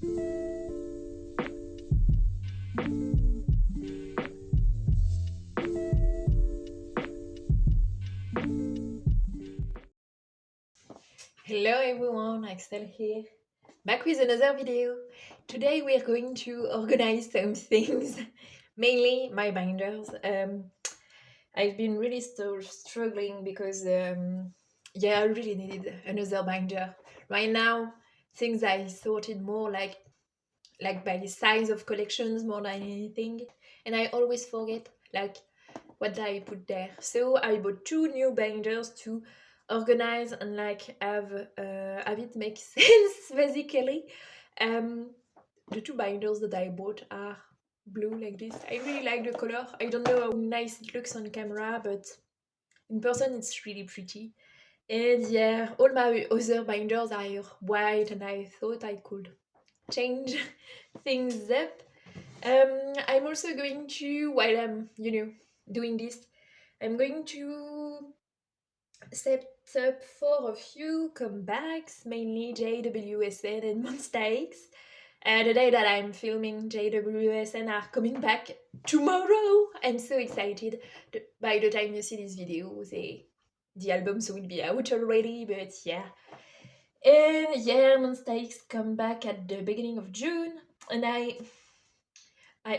Hello everyone, Axel here, back with another video. Today we are going to organize some things, mainly my binders. I've been really struggling because yeah, I really needed another binder. Right now, things I sorted more like by the size of collections more than anything, and I always forget like what I put there. So I bought two new binders to organize and like have it make sense basically. Um, the two binders that I bought are blue like this. I really like the color. I don't know how nice it looks on camera, but in person it's really pretty. And yeah, all my other binders are white, and I thought I could change things up. I'm also going to, while I'm, doing this, I'm going to set up for a few comebacks, mainly JWSN and Monster X. The day that I'm filming, JWSN are coming back tomorrow. I'm so excited. By the time you see this video, the albums will be out already, but yeah. And yeah, Monster X come back at the beginning of June, and I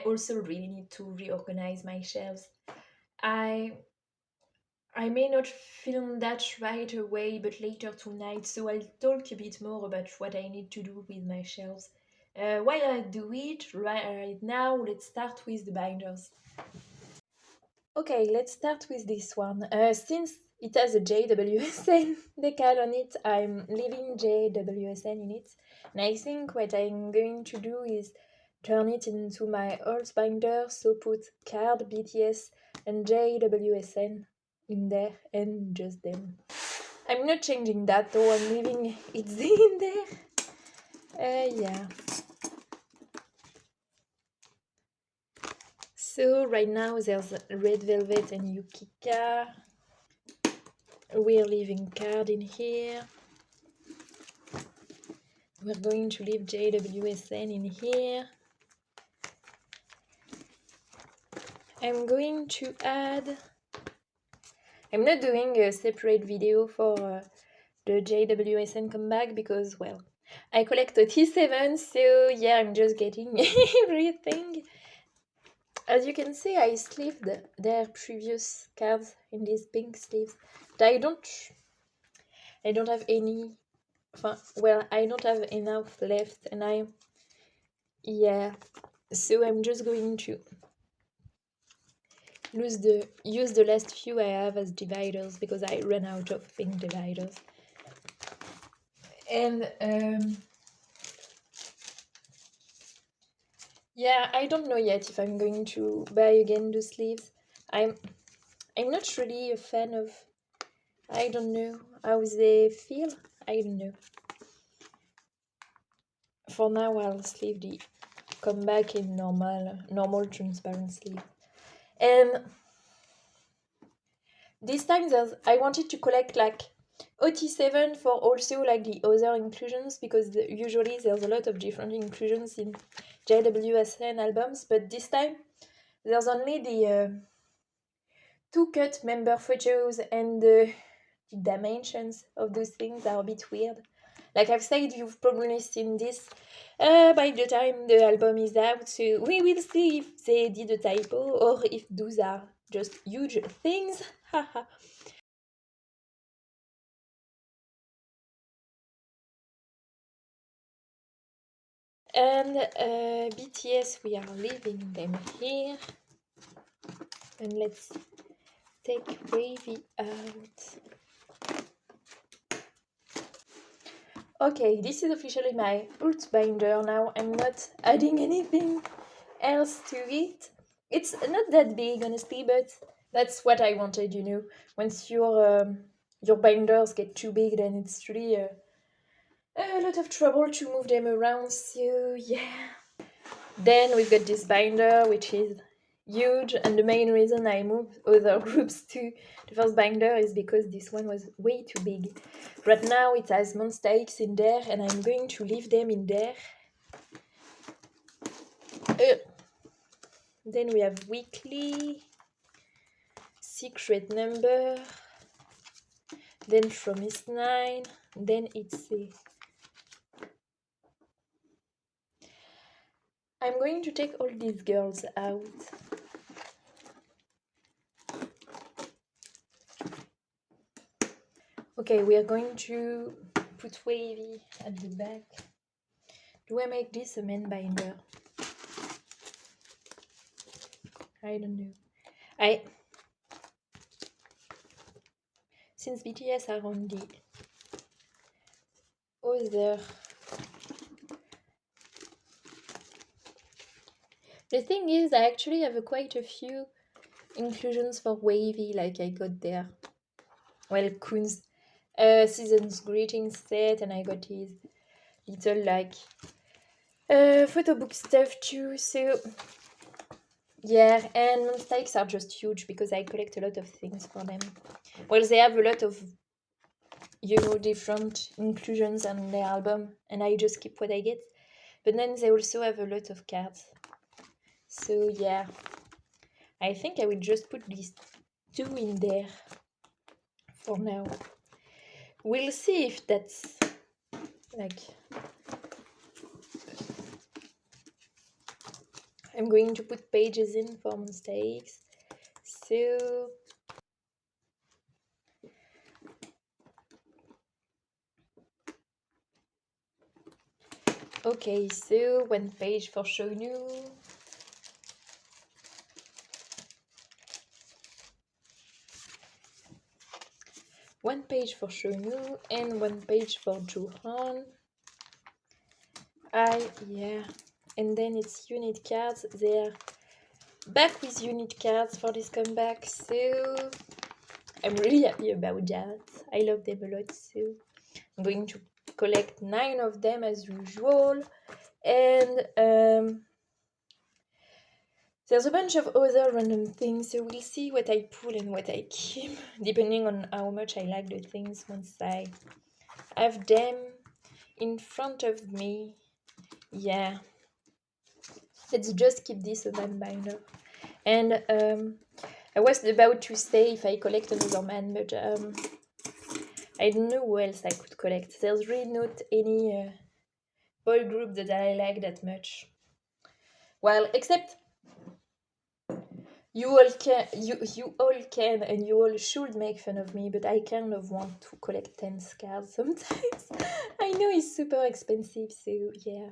also really need to reorganize my shelves. I I may not film that right away, but later tonight, so I'll talk a bit more about what I need to do with my shelves. While I do it right now, let's start with the binders. Okay, let's start with this one. Since it has a JWSN decal on it, I'm leaving JWSN in it. And I think what I'm going to do is turn it into my old binder, so put card, BTS, and JWSN in there, and just them. I'm not changing that though, I'm leaving it in there. Yeah. So right now there's Red Velvet and Yukika. We're leaving card in here. We're going to leave JWSN in here. I'm going to add... I'm not doing a separate video for the JWSN comeback because, well, I collect a T7, so yeah, I'm just getting everything. As you can see, I sleeved their previous cards in these pink sleeves. But I don't have any... Well, I don't have enough left, and yeah, so I'm just going to use the last few I have as dividers because I ran out of pink dividers. And yeah, I don't know yet if I'm going to buy again the sleeves. I'm not really a fan of... I don't know how they feel. I don't know. For now, I'll sleeve the comeback in normal transparent sleeve. And this time I wanted to collect like OT7 for also like the other inclusions, because usually there's a lot of different inclusions in JWSN albums, but this time there's only the 2-cut member photos, and the dimensions of those things are a bit weird. Like I've said, you've probably seen this by the time the album is out, so we will see if they did a typo or if those are just huge things. Haha. And BTS, we are leaving them here. And let's take Wavy out. Okay, this is officially my ult binder now. I'm not adding anything else to it. It's not that big, honestly, but that's what I wanted, you know. Once your binders get too big, then it's really a lot of trouble to move them around, so yeah. Then we've got this binder, which is huge, and the main reason I moved other groups to the first binder is because this one was way too big. Right now it has Monster X in there, and I'm going to leave them in there. Then we have weekly, secret number, then promise 9, then it's a... I'm going to take all these girls out. Okay, we are going to put wavy at the back. Do I make this a main binder? I don't know. Since BTS are on the other... The thing is, I actually have quite a few inclusions for wavy, like I got there. Well, Kun's season's greetings set, and I got his little like photo book stuff too. So yeah, and mistakes are just huge because I collect a lot of things for them. Well, they have a lot of, you know, different inclusions on their album, and I just keep what I get. But then they also have a lot of cards. So yeah, I think I will just put these 2 in there for now. We'll see if that's like... I'm going to put pages in for mistakes. So okay, so 1 page for Shonu. One page for Shonu and 1 page for Johan. Yeah, and then it's unit cards. They're back with unit cards for this comeback, so I'm really happy about that. I love them a lot, so I'm going to collect 9 of them as usual. And there's a bunch of other random things, so we'll see what I pull and what I keep, depending on how much I like the things once I have them in front of me. Yeah. Let's just keep this a man binder. And I was about to say if I collect another man, but I don't know who else I could collect. There's really not any boy group that I like that much. Well, except you all can and you all should make fun of me, but I kind of want to collect 10 cards sometimes. I know it's super expensive, so yeah.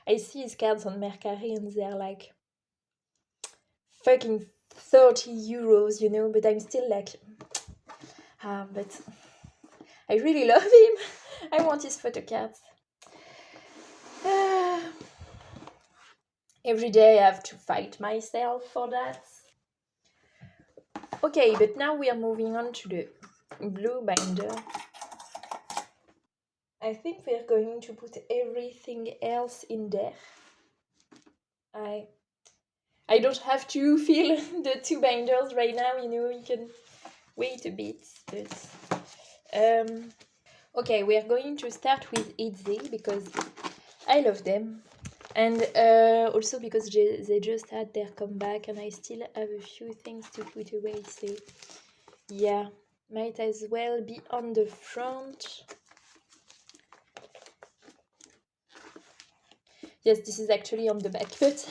I see his cards on Mercari and they're like fucking 30 euros, you know, but I'm still like, but I really love him. I want his photo cards. Every day I have to fight myself for that. Okay, but now we are moving on to the blue binder. I think we're going to put everything else in there. I don't have to fill the 2 binders right now, you know, you can wait a bit, but okay, we are going to start with ITZY because I love them, and also because they just had their comeback and I still have a few things to put away, so yeah, might as well be on the front. Yes, this is actually on the back, but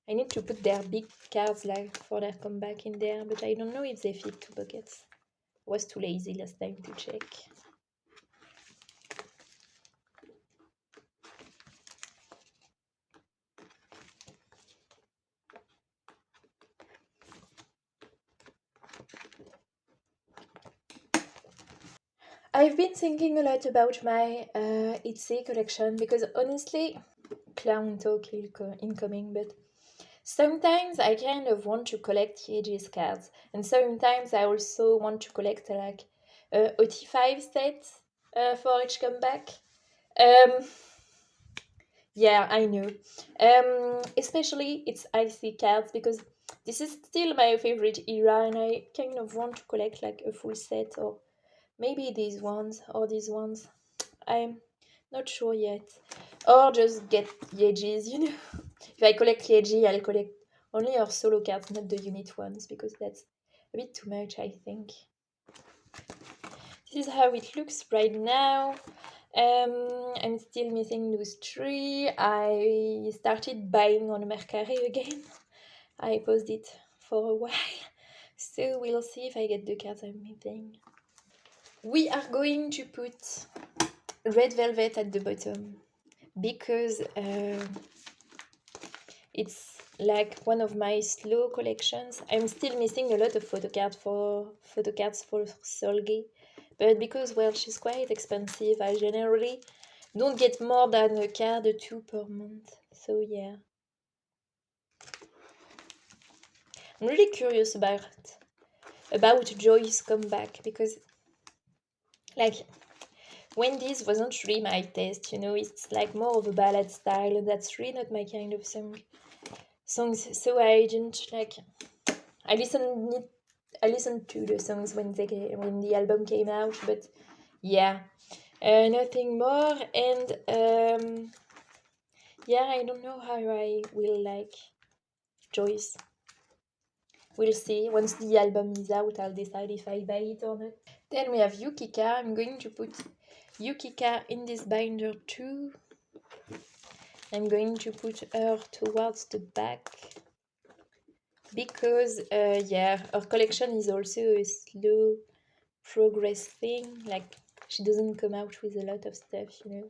I need to put their big cards like for their comeback in there, but I don't know if they fit 2 pockets. I was too lazy last time to check. I've been thinking a lot about my ITZY collection because honestly, clown talk incoming, but sometimes I kind of want to collect Yeji's cards, and sometimes I also want to collect like OT5 sets for each comeback. Yeah, I know. Especially it's IC cards because this is still my favorite era, and I kind of want to collect like a full set, or maybe these ones or these ones. I'm not sure yet. Or just get Yeji's, you know. If I collect Yeji, I'll collect only her solo cards, not the unit ones, because that's a bit too much, I think. This is how it looks right now. I'm still missing those 3. I started buying on Mercari again. I paused it for a while. So we'll see if I get the cards I'm missing. We are going to put red velvet at the bottom because it's like one of my slow collections. I'm still missing a lot of photocards for Solgi, but because, well, she's quite expensive, I generally don't get more than a card or 2 per month. So yeah, I'm really curious about Joy's comeback, because like Wendy's wasn't really my taste, you know. It's like more of a ballad style, and that's really not my kind of songs. So I didn't like. I listened to the songs when the album came out, but yeah, nothing more. And yeah, I don't know how I will like Joyce. We'll see. Once the album is out, I'll decide if I buy it or not. Then we have Yukika. I'm going to put Yukika in this binder too. I'm going to put her towards the back because, yeah, her collection is also a slow progress thing. Like, she doesn't come out with a lot of stuff, you know.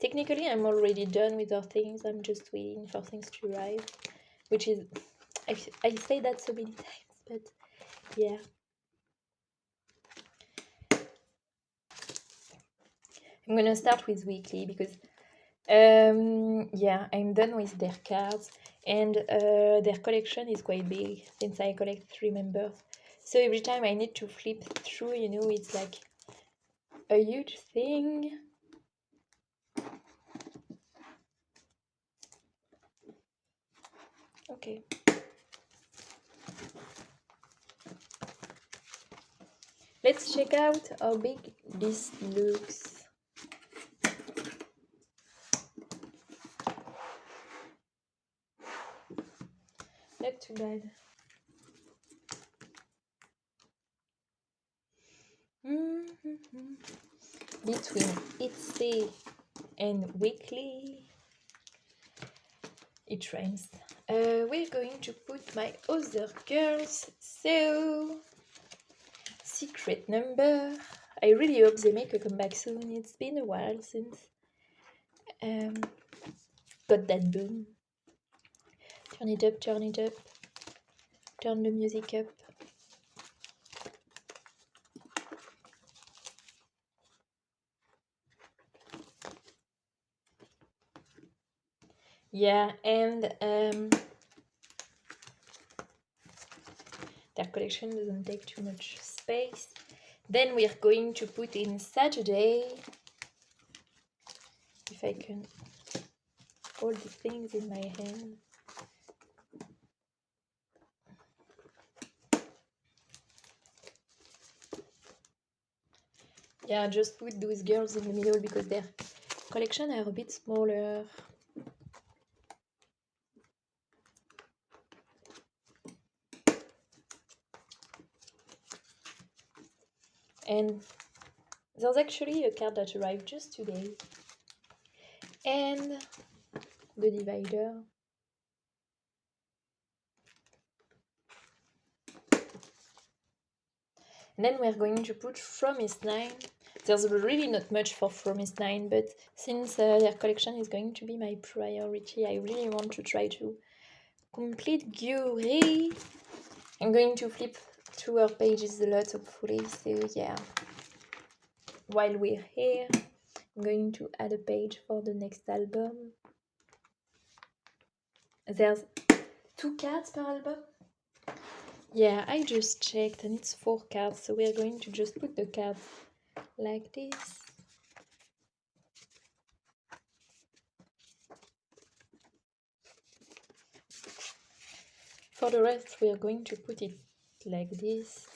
Technically, I'm already done with her things. I'm just waiting for things to arrive, which is, I say that so many times, but yeah. I'm gonna start with weekly because yeah, I'm done with their cards, and their collection is quite big since I collect 3 members. So every time I need to flip through, you know, it's like a huge thing. Okay. Let's check out how big this looks. Not too bad. Between Itsy and weekly, it rains. We're going to put my other girls. So, secret number. I really hope they make a comeback soon. It's been a while since got that boom. Turn it up, turn it up. Turn the music up. Yeah, and their collection doesn't take too much space. Then we're going to put in Saturday. If I can hold the things in my hand. Yeah, just put those girls in the middle because their collection are a bit smaller. And there's actually a card that arrived just today. And the divider. And then we're going to put From Is 9. There's really not much for From Is 9, but since their collection is going to be my priority, I really want to try to complete Gyuri. I'm going to flip through her pages a lot, hopefully, so yeah. While we're here, I'm going to add a page for the next album. There's 2 cards per album. Yeah, I just checked and it's 4 cards, so we're going to just put the cards like this. For the rest, we are going to put it like this.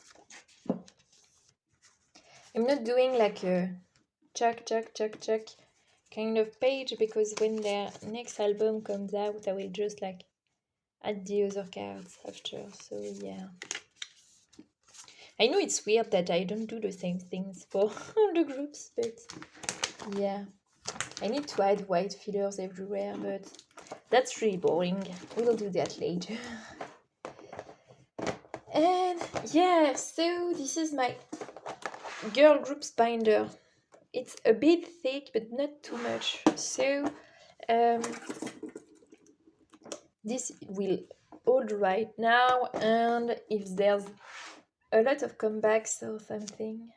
I'm not doing like a check kind of page, because when their next album comes out, I will just like add the other cards after. So yeah, I know it's weird that I don't do the same things for all the groups, but yeah, I need to add white fillers everywhere, but that's really boring. We'll do that later. And yeah, so this is my girl groups binder. It's a bit thick, but not too much. So this will hold right now, and if there's a lot of comebacks or something,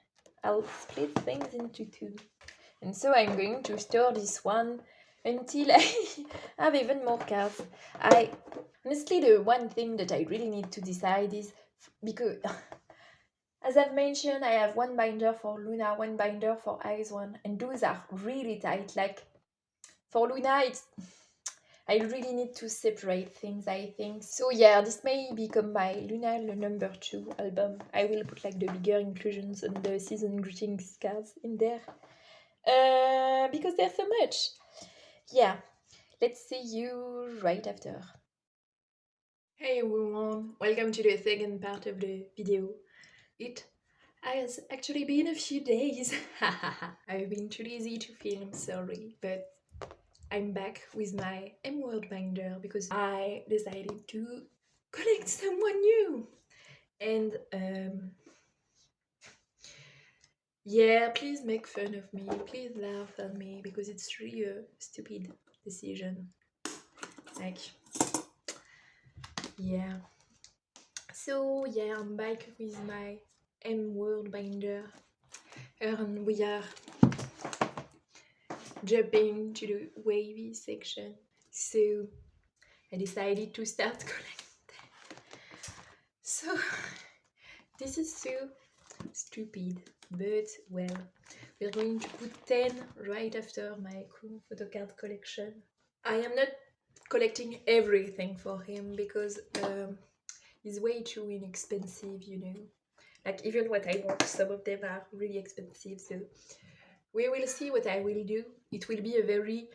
I'll split things into two. And so I'm going to store this one until I have even more cards. Honestly, the one thing that I really need to decide is, because as I've mentioned, I have one binder for Luna, one binder for Eyes One, and those are really tight. Like for Luna, I really need to separate things, I think. So yeah, this may become my Luna number 2 album. I will put like the bigger inclusions and the season greetings cards in there. Because there's so much. Yeah, let's see you right after. Hey everyone, welcome to the second part of the video. It has actually been a few days. I've been too lazy to film, sorry, but I'm back with my M Word binder because I decided to collect someone new. And yeah, please make fun of me, please laugh at me, because it's really a stupid decision. Like, yeah. So yeah, I'm back with my M Word binder, and we are jumping to the wavy section. So I decided to start collecting. So this is so stupid, but well, we're going to put 10 right after my cool photo card collection. I am not collecting everything for him because he's way too inexpensive, you know. Like even what I want, some of them are really expensive, so we will see what I will do. It will be a very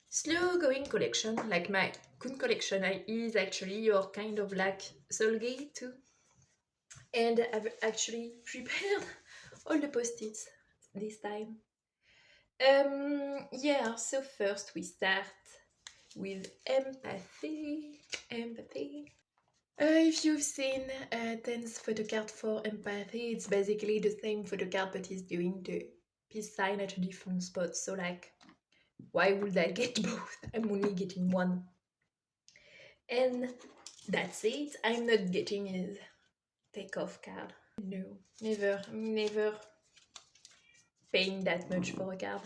slow going collection, like my Kun collection is actually your kind of like Solgate too. And I've actually prepared all the post-its this time. Yeah, so first we start with empathy. If you've seen Ten's photo card for empathy, it's basically the same photo card, but he's doing the peace sign at a different spot. So like, why would I get both? I'm only getting one. And that's it. I'm not getting his takeoff card. No, never paying that much for a card.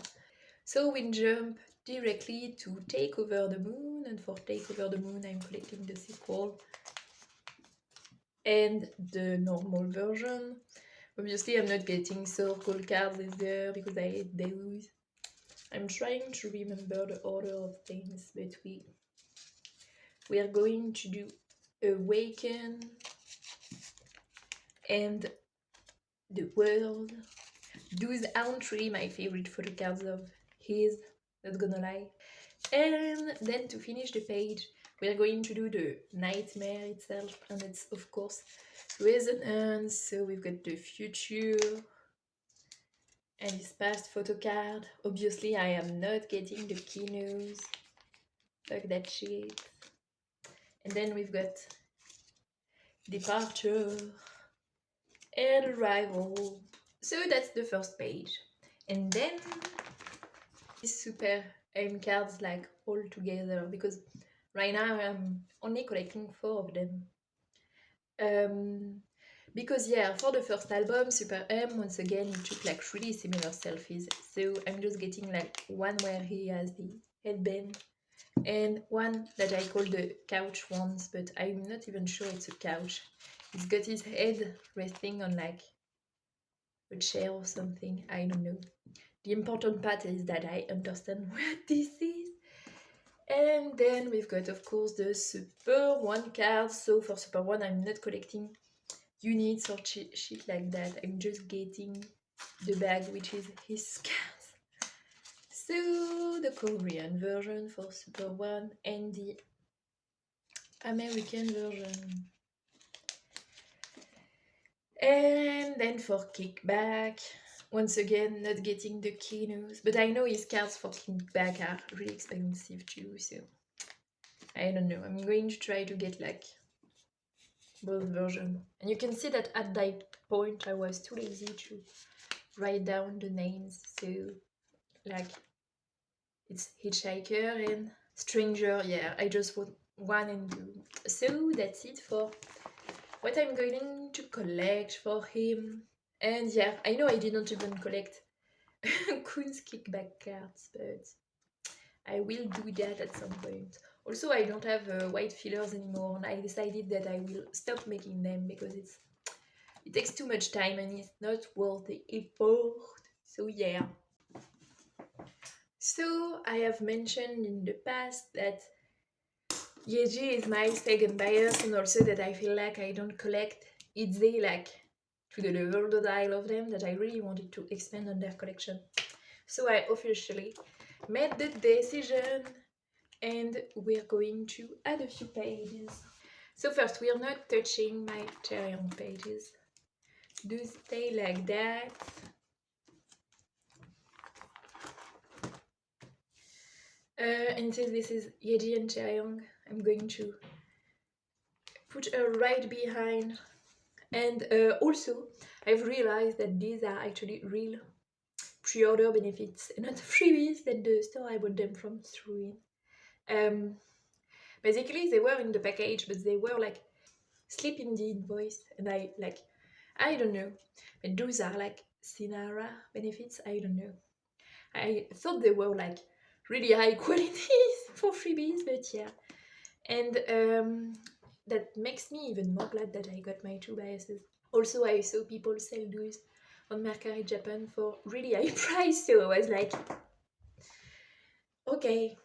So we jump directly to Take Over the Moon, and for Take Over the Moon I'm collecting the sequel and the normal version. Obviously I'm not getting circle cards either because I hate those. I'm trying to remember the order of things, but we are going to do Awaken and The World. Those aren't really my favorite photo cards of his, not gonna lie. And then to finish the page, we are going to do the nightmare itself, and it's of course resonance. So we've got the future and his past photo card. Obviously I am not getting the keynotes, fuck that shit. And then we've got departure and arrival. So that's the first page. And then these super aim cards like all together, because right now I'm only collecting 4 of them. Because yeah, for the first album, Super M, once again, he took like really similar selfies. So I'm just getting like one where he has the headband and one that I call the couch ones, but I'm not even sure it's a couch. He's got his head resting on like a chair or something, I don't know. The important part is that I understand what this is. And then we've got, of course, the Super 1 cards. So for Super 1, I'm not collecting units or shit like that. I'm just getting the bag, which is his cards. So the Korean version for Super One and the American version. And then for Kickback, once again, not getting the Kinos, but I know his cards for Kickback are really expensive too, so I don't know. I'm going to try to get like both versions. And you can see that at that point I was too lazy to write down the names, so like it's Hitchhiker and Stranger. Yeah, I just wrote 1 and 2. So that's it for what I'm going to collect for him. And yeah, I know I didn't even collect Kun's kickback cards, but I will do that at some point. Also, I don't have white fillers anymore, and I decided that I will stop making them because it takes too much time and it's not worth the effort. So yeah. So I have mentioned in the past that Yeji is my second bias, and also that I feel like I don't collect Itzy like to the level that I love them, that I really wanted to expand on their collection. So I officially made the decision, and we're going to add a few pages. So first, we are not touching my Cherion pages. Do stay like that. And since this is Yeji and Chaeyoung, I'm going to put her right behind. And also, I've realized that these are actually real pre-order benefits and not freebies that the store I bought them from threw in. Basically, they were in the package, but they were like slip in the invoice, and I don't know. But those are like Sinara benefits. I don't know. I thought they were like really high quality for freebies, but yeah. And that makes me even more glad that I got my 2 biases. Also, I saw people sell those on Mercari Japan for really high price, so I was like, okay,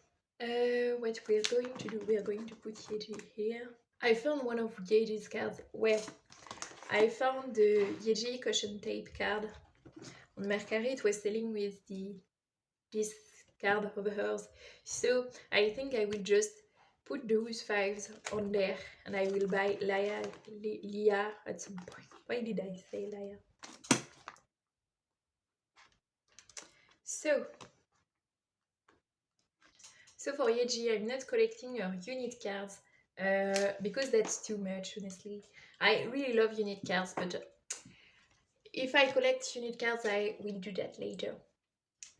what we're going to do, we are going to put Yeji here. I found one of Yeji's cards. Well, I found the Yeji caution tape card on Mercari. It was selling with this card of hers. So I think I will just put those 5s on there, and I will buy Lia at some point. Why did I say Lia? So for Yeji, I'm not collecting her unit cards because that's too much, honestly. I really love unit cards, but if I collect unit cards, I will do that later.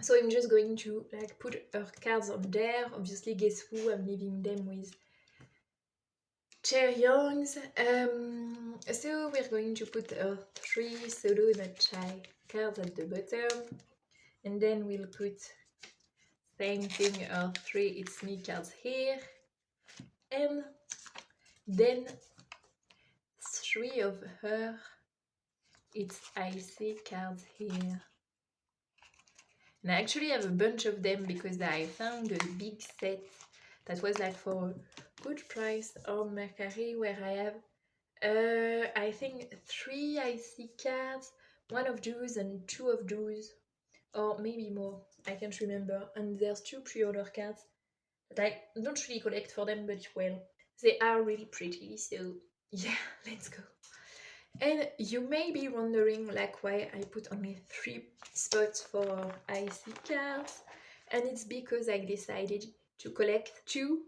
So I'm just going to like put her cards on there. Obviously, guess who? I'm leaving them with Chaeyoungs. So we're going to put 3 solo not chai cards at the bottom, and then we'll put same thing 3 it's me cards here, and then 3 of her it's IC cards here. And I actually have a bunch of them because I found a big set that was like for a good price on Mercari, where I have I think 3 IC cards, 1 of those and 2 of those, or maybe more, I can't remember. And there's 2 pre-order cards that I don't really collect for them, but well, they are really pretty, so yeah, let's go. And you may be wondering like why I put only 3 spots for IC cards, and it's because I decided to collect 2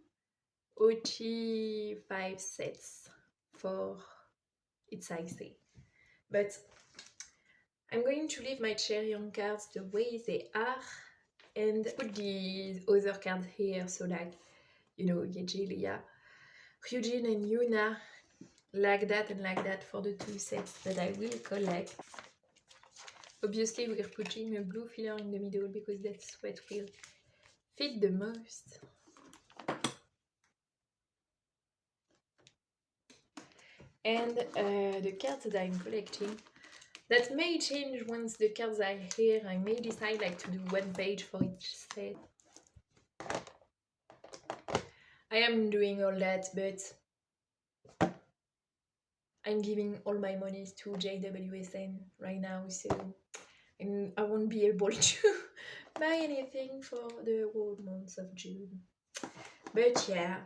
OT5 sets for its IC. But I'm going to leave my Chaeyoung cards the way they are and put the other cards here, so like, you know, Yeji, Lia, Ryujin and Yuna, like that and like that for the 2 sets that I will collect. Obviously, we're putting a blue filler in the middle because that's what will fit the most. And the cards that I'm collecting, that may change once the cards are here. I may decide like to do 1 page for each set. I am doing all that, but I'm giving all my money to JWSN right now, so I won't be able to buy anything for the whole month of June. But yeah,